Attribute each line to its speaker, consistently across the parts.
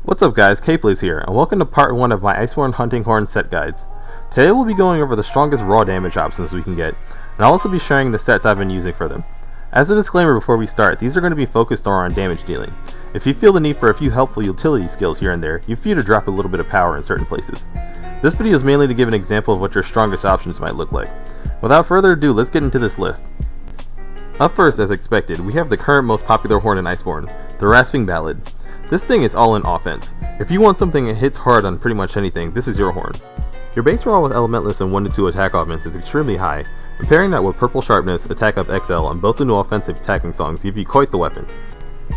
Speaker 1: What's up guys, KPlays here, and welcome to part 1 of my Iceborne hunting horn set guides. Today we'll be going over the strongest raw damage options we can get, and I'll also be sharing the sets I've been using for them. As a disclaimer before we start, these are going to be focused on damage dealing. If you feel the need for a few helpful utility skills here and there, you're free to drop a little bit of power in certain places. This video is mainly to give an example of what your strongest options might look like. Without further ado, let's get into this list. Up first, as expected, we have the current most popular horn in Iceborne, the rasping ballad. This thing is all in offense. If you want something that hits hard on pretty much anything, this is your horn. Your base raw with elementless and 1-2 attack augments is extremely high, and pairing that with purple sharpness, attack up XL, and both the new offensive attacking songs give you quite the weapon.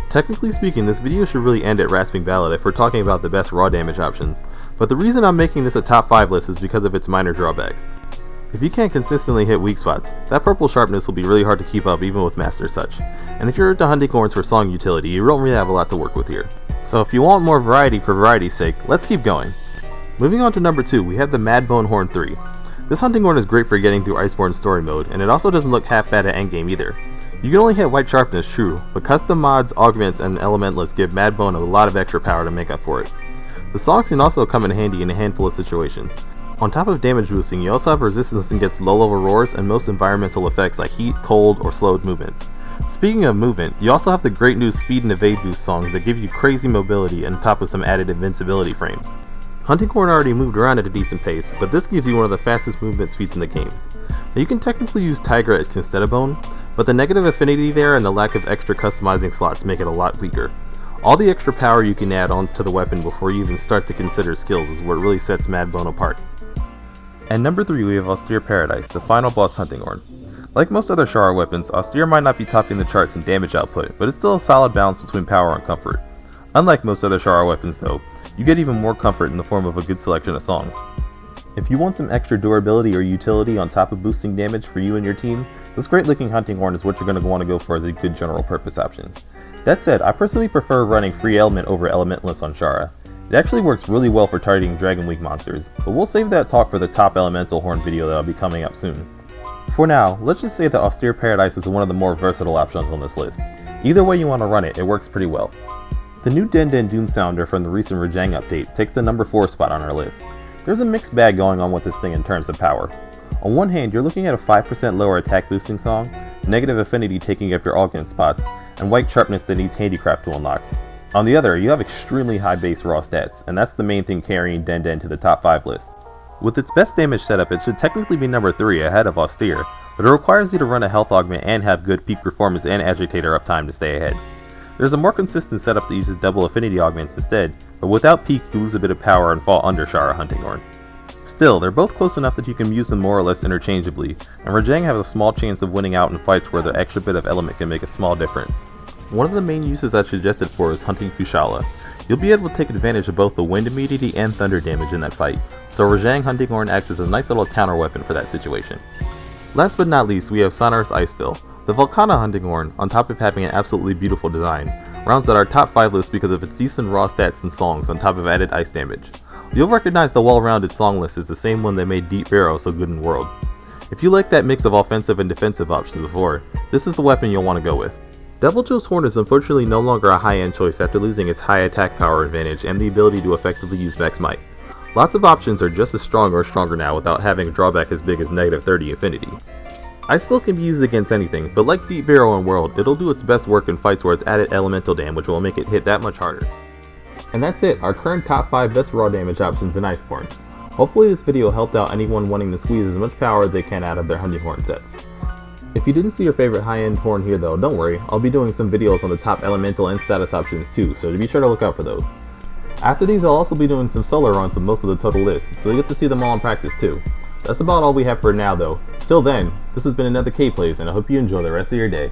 Speaker 1: Technically speaking, this video should really end at rasping ballad if we're talking about the best raw damage options, but the reason I'm making this a top 5 list is because of its minor drawbacks. If you can't consistently hit weak spots, that purple sharpness will be really hard to keep up even with master such, and if you're into hunting horns for song utility, you don't really have a lot to work with here. So if you want more variety for variety's sake, let's keep going. Moving on to number 2, we have the Madbone Horn 3. This hunting horn is great for getting through Iceborne story mode, and it also doesn't look half bad at endgame either. You can only hit white sharpness, true, but custom mods, augments, and elementalists give Madbone a lot of extra power to make up for it. The songs can also come in handy in a handful of situations. On top of damage boosting, you also have resistance against low level roars and most environmental effects like heat, cold, or slowed movements. Speaking of movement, you also have the great new speed and evade boost songs that give you crazy mobility on top of some added invincibility frames. Hunting horn already moved around at a decent pace, but this gives you one of the fastest movement speeds in the game. Now you can technically use Tigra instead of Bone, but the negative affinity there and the lack of extra customizing slots make it a lot weaker. All the extra power you can add on to the weapon before you even start to consider skills is what really sets Madbone apart. And number 3, we have Austere Paradise, the final boss hunting horn. Like most other Shara weapons, Austere might not be topping the charts in damage output, but it's still a solid balance between power and comfort. Unlike most other Shara weapons though, you get even more comfort in the form of a good selection of songs. If you want some extra durability or utility on top of boosting damage for you and your team, this great looking hunting horn is what you're going to want to go for as a good general purpose option. That said, I personally prefer running free element over elementalist on Shara. It actually works really well for targeting Dragon Week monsters, but we'll save that talk for the top elemental horn video that'll be coming up soon. For now, let's just say that Austere Paradise is one of the more versatile options on this list. Either way you want to run it, it works pretty well. The new denne Doom sounder from the recent Rajang update takes the number 4 spot on our list. There's a mixed bag going on with this thing in terms of power. On one hand, you're looking at a 5% lower attack boosting song, negative affinity taking up your augment spots, and white sharpness that needs handicraft to unlock. On the other, you have extremely high base raw stats, and that's the main thing carrying denne to the top 5 list. With its best damage setup, it should technically be number 3 ahead of Austere, but it requires you to run a health augment and have good peak performance and agitator uptime to stay ahead. There's a more consistent setup that uses double affinity augments instead, but without peak you lose a bit of power and fall under Shara hunting horn. Still, they're both close enough that you can use them more or less interchangeably, and Rajang has a small chance of winning out in fights where the extra bit of element can make a small difference. One of the main uses I suggested for is hunting Kushala. You'll be able to take advantage of both the wind immunity and thunder damage in that fight, so Rajang hunting horn acts as a nice little counter weapon for that situation. Last but not least, we have sonars Icebill. The Volcana hunting horn, on top of having an absolutely beautiful design, rounds out our top 5 list because of its decent raw stats and songs on top of added ice damage. You'll recognize the well-rounded song list is the same one that made Deep Barrow so good in World. If you like that mix of offensive and defensive options before, this is the weapon you'll want to go with. Deviljo's horn is unfortunately no longer a high-end choice after losing its high attack power advantage and the ability to effectively use max might. Lots of options are just as strong or stronger now without having a drawback as big as negative 30 affinity. Icebill can be used against anything, but like Deep Barrow and World, it'll do its best work in fights where its added elemental damage will make it hit that much harder. And that's it, our current top 5 best raw damage options in Iceborne. Hopefully this video helped out anyone wanting to squeeze as much power as they can out of their hunting horn sets. If you didn't see your favorite high-end horn here though, don't worry, I'll be doing some videos on the top elemental and status options too, so be sure to look out for those. After these I'll also be doing some solo runs of most of the total list, so you get to see them all in practice too. That's about all we have for now though. Till then, this has been another KPlays and I hope you enjoy the rest of your day.